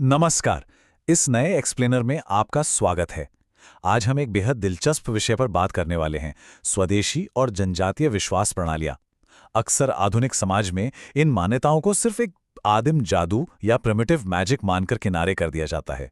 नमस्कार। इस नए एक्सप्लेनर में आपका स्वागत है। आज हम एक बेहद दिलचस्प विषय पर बात करने वाले हैं, स्वदेशी और जनजातीय विश्वास प्रणालियां। अक्सर आधुनिक समाज में इन मान्यताओं को सिर्फ एक आदिम जादू या प्रिमिटिव मैजिक मानकर किनारे कर दिया जाता है।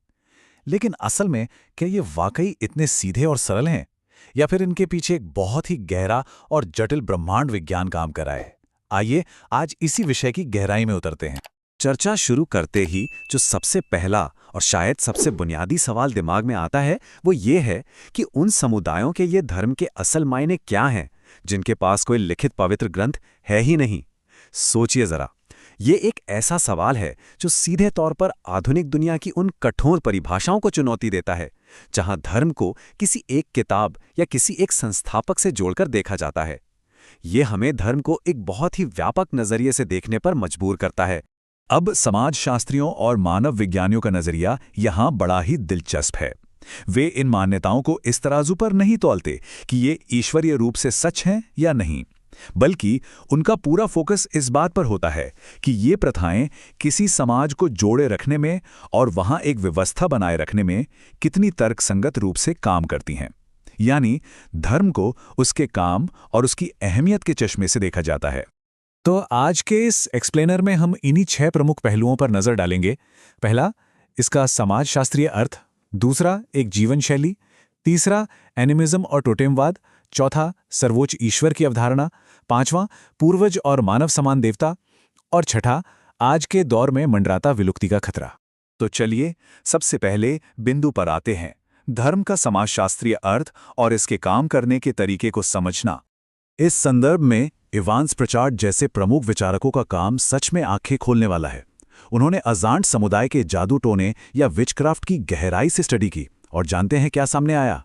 लेकिन असल में क्या ये वाकई इतने सीधे और सरल हैं, या फिर इनके पीछे एक बहुत ही गहरा और जटिल ब्रह्मांड विज्ञान काम कर रहा है? आइए आज इसी विषय की गहराई में उतरते हैं। चर्चा शुरू करते ही जो सबसे पहला और शायद सबसे बुनियादी सवाल दिमाग में आता है वो ये है कि उन समुदायों के ये धर्म के असल मायने क्या हैं जिनके पास कोई लिखित पवित्र ग्रंथ है ही नहीं। सोचिए जरा, ये एक ऐसा सवाल है जो सीधे तौर पर आधुनिक दुनिया की उन कठोर परिभाषाओं को चुनौती देता है जहां धर्म को किसी एक किताब या किसी एक संस्थापक से जोड़कर देखा जाता है। ये हमें धर्म को एक बहुत ही व्यापक नजरिए से देखने पर मजबूर करता है। अब समाजशास्त्रियों और मानव विज्ञानियों का नजरिया यहाँ बड़ा ही दिलचस्प है। वे इन मान्यताओं को इस तराजू पर नहीं तौलते कि ये ईश्वरीय रूप से सच हैं या नहीं, बल्कि उनका पूरा फोकस इस बात पर होता है कि ये प्रथाएं किसी समाज को जोड़े रखने में और वहां एक व्यवस्था बनाए रखने में कितनी तर्कसंगत रूप से काम करती हैं। यानी धर्म को उसके काम और उसकी अहमियत के चश्मे से देखा जाता है। तो आज के इस एक्सप्लेनर में हम इन्हीं 6 प्रमुख पहलुओं पर नजर डालेंगे। पहला, इसका समाजशास्त्रीय अर्थ। दूसरा, एक जीवन शैली। तीसरा, एनिमिज्म और टोटेमवाद। चौथा, सर्वोच्च ईश्वर की अवधारणा। पांचवां, पूर्वज और मानव समान देवता। और छठा, आज के दौर में मंडराता विलुप्ति का खतरा। तो चलिए सबसे पहले बिंदु पर आते हैं, धर्म का समाजशास्त्रीय अर्थ और इसके काम करने के तरीके को समझना। इस संदर्भ में इवांस प्रचार्ड जैसे प्रमुख विचारकों का काम सच में आंखें खोलने वाला है। उन्होंने अजांट समुदाय के जादू टोने या विचक्राफ्ट की गहराई से स्टडी की, और जानते हैं क्या सामने आया?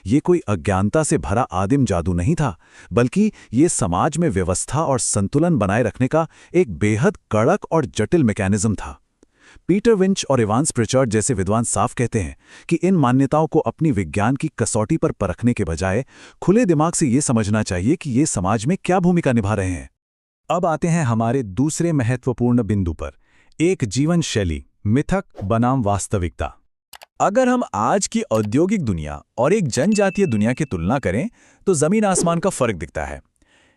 ये कोई अज्ञानता से भरा आदिम जादू नहीं था, बल्कि ये समाज में व्यवस्था और संतुलन बनाए रखने का एक बेहद कड़क और जटिल मैकेनिज्म था। पीटर विंच और इवांस प्रिचर्ड जैसे विद्वान साफ कहते हैं कि इन मान्यताओं को अपनी विज्ञान की कसौटी पर परखने के बजाय खुले दिमाग से ये समझना चाहिए कि ये समाज में क्या भूमिका निभा रहे हैं। अब आते हैं हमारे दूसरे महत्वपूर्ण बिंदु पर, एक जीवन शैली, मिथक बनाम वास्तविकता। अगर हम आज की औद्योगिक दुनिया और एक जनजातीय दुनिया की तुलना करें तो जमीन आसमान का फर्क दिखता है।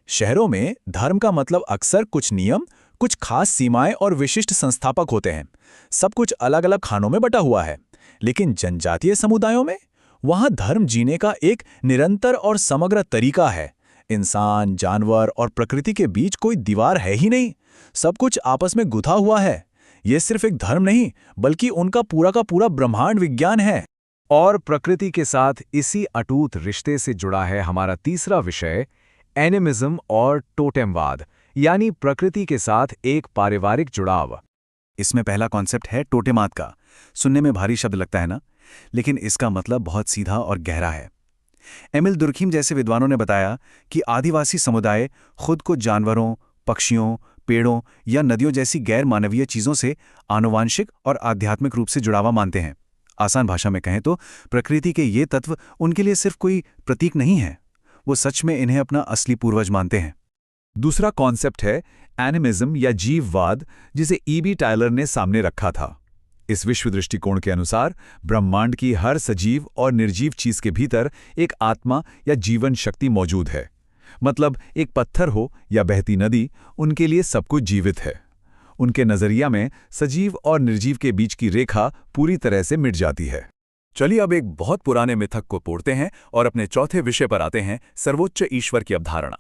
शहरों में धर्म का मतलब अक्सर कुछ नियम, कुछ खास सीमाएं और विशिष्ट संस्थापक होते हैं। सब कुछ अलग अलग खानों में बटा हुआ है। लेकिन जनजातीय समुदायों में वहां धर्म जीने का एक निरंतर और समग्र तरीका है। इंसान, जानवर और प्रकृति के बीच कोई दीवार है ही नहीं। सब कुछ आपस में गुथा हुआ है। यह सिर्फ एक धर्म नहीं, बल्कि उनका पूरा का पूरा ब्रह्मांड विज्ञान है। और प्रकृति के साथ इसी अटूट रिश्ते से जुड़ा है हमारा तीसरा विषय, एनिमिज्म और टोटेमवाद, यानी प्रकृति के साथ एक पारिवारिक जुड़ाव। इसमें पहला कॉन्सेप्ट है टोटेमात का। सुनने में भारी शब्द लगता है ना, लेकिन इसका मतलब बहुत सीधा और गहरा है। एमिल दुर्खीम जैसे विद्वानों ने बताया कि आदिवासी समुदाय खुद को जानवरों, पक्षियों, पेड़ों या नदियों जैसी गैर मानवीय चीजों से आनुवांशिक और आध्यात्मिक रूप से जुड़ावा मानते हैं। आसान भाषा में कहें तो प्रकृति के ये तत्व उनके लिए सिर्फ कोई प्रतीक नहीं है, वो सच में इन्हें अपना असली पूर्वज मानते हैं। दूसरा कॉन्सेप्ट है एनिमिज्म या जीववाद, जिसे ईबी टायलर ने सामने रखा था। इस विश्व दृष्टिकोण के अनुसार ब्रह्मांड की हर सजीव और निर्जीव चीज के भीतर एक आत्मा या जीवन शक्ति मौजूद है। मतलब एक पत्थर हो या बहती नदी, उनके लिए सब कुछ जीवित है। उनके नजरिया में सजीव और निर्जीव के बीच की रेखा पूरी तरह से मिट जाती है। चलिए अब एक बहुत पुराने मिथक को तोड़ते हैं और अपने चौथे विषय पर आते हैं, सर्वोच्च ईश्वर की अवधारणा।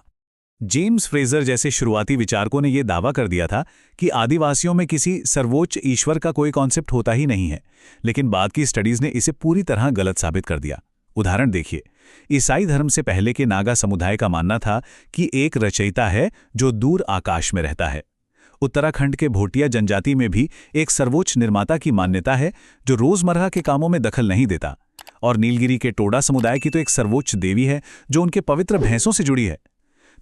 जेम्स फ्रेजर जैसे शुरुआती विचारकों ने यह दावा कर दिया था कि आदिवासियों में किसी सर्वोच्च ईश्वर का कोई कॉन्सेप्ट होता ही नहीं है, लेकिन बाद की स्टडीज ने इसे पूरी तरह गलत साबित कर दिया। उदाहरण देखिए, ईसाई धर्म से पहले के नागा समुदाय का मानना था कि एक रचयिता है जो दूर आकाश में रहता है। उत्तराखंड के भोटिया जनजाति में भी एक सर्वोच्च निर्माता की मान्यता है जो रोजमर्रा के कामों में दखल नहीं देता। और नीलगिरी के टोडा समुदाय की तो एक सर्वोच्च देवी है जो उनके पवित्र भैंसों से जुड़ी है।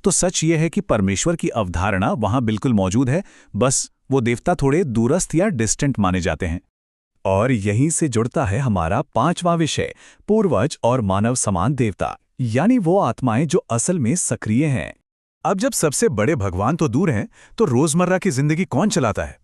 तो सच यह है कि परमेश्वर की अवधारणा वहां बिल्कुल मौजूद है, बस वो देवता थोड़े दूरस्थ या डिस्टेंट माने जाते हैं। और यहीं से जुड़ता है हमारा पांचवां विषय, पूर्वज और मानव समान देवता, यानी वो आत्माएं जो असल में सक्रिय हैं। अब जब सबसे बड़े भगवान तो दूर हैं, तो रोजमर्रा की जिंदगी कौन चलाता है?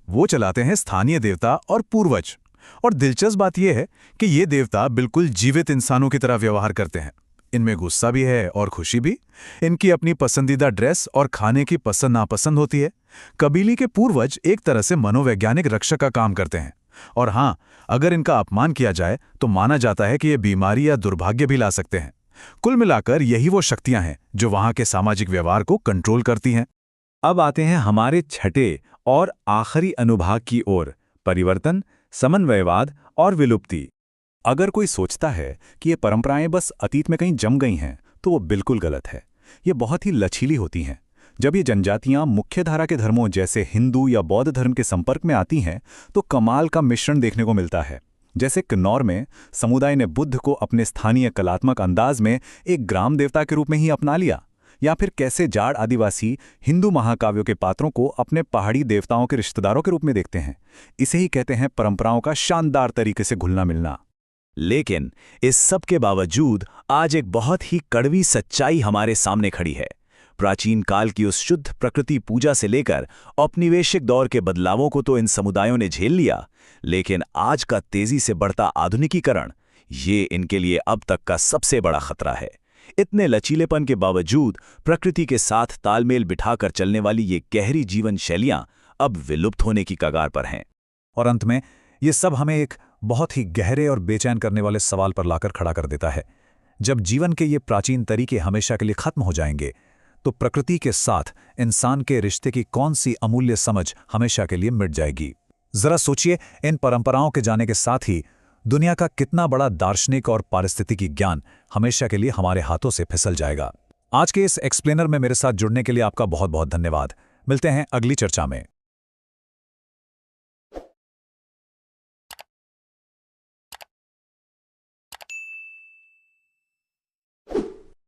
वो चलाते हैं स्थानीय देवता और पूर्वज। और दिलचस्प बात यह है कि ये देवता बिल्कुल जीवित इंसानों की तरह व्यवहार करते हैं। इनमें गुस्सा भी है और खुशी भी। इनकी अपनी पसंदीदा ड्रेस और खाने की पसंद नापसंद होती है। कबीले के पूर्वज एक तरह से मनोवैज्ञानिक रक्षक का काम करते हैं। और हाँ, अगर इनका अपमान किया जाए तो माना जाता है कि ये बीमारी या दुर्भाग्य भी ला सकते हैं। कुल मिलाकर यही वो शक्तियां हैं जो वहां के सामाजिक व्यवहार को कंट्रोल करती हैं। अब आते हैं हमारे छठे और आखिरी अनुभाग की ओर, परिवर्तन, समन्वयवाद और विलुप्ति। अगर कोई सोचता है कि ये परंपराएं बस अतीत में कहीं जम गई हैं, तो वो बिल्कुल गलत है। ये बहुत ही लचीली होती हैं। जब ये जनजातियां मुख्यधारा के धर्मों जैसे हिंदू या बौद्ध धर्म के संपर्क में आती हैं, तो कमाल का मिश्रण देखने को मिलता है। जैसे किन्नौर में समुदाय ने बुद्ध को अपने स्थानीय कलात्मक अंदाज में एक ग्राम देवता के रूप में ही अपना लिया, या फिर कैसे जाड़ आदिवासी हिंदू महाकाव्यों के पात्रों को अपने पहाड़ी देवताओं के रिश्तेदारों के रूप में देखते हैं। इसे ही कहते हैं परंपराओं का शानदार तरीके से घुलना मिलना। लेकिन इस सब के बावजूद आज एक बहुत ही कड़वी सच्चाई हमारे सामने खड़ी है। प्राचीन काल की उस शुद्ध प्रकृति पूजा से लेकर औपनिवेशिक दौर के बदलावों को तो इन समुदायों ने झेल लिया, लेकिन आज का तेजी से बढ़ता आधुनिकीकरण, ये इनके लिए अब तक का सबसे बड़ा खतरा है। इतने लचीलेपन के बावजूद प्रकृति के साथ तालमेल बिठाकर चलने वाली ये गहरी जीवन शैलियां अब विलुप्त होने की कगार पर हैं। और अंत में ये सब हमें एक बहुत ही गहरे और बेचैन करने वाले सवाल पर लाकर खड़ा कर देता है। जब जीवन के ये प्राचीन तरीके हमेशा के लिए खत्म हो जाएंगे, तो प्रकृति के साथ इंसान के रिश्ते की कौन सी अमूल्य समझ हमेशा के लिए मिट जाएगी। जरा सोचिए, इन परंपराओं के जाने के साथ ही दुनिया का कितना बड़ा दार्शनिक और पारिस्थितिकी ज्ञान हमेशा के लिए हमारे हाथों से फिसल जाएगा। आज के इस एक्सप्लेनर में मेरे साथ जुड़ने के लिए आपका बहुत बहुत धन्यवाद। मिलते हैं अगली चर्चा में।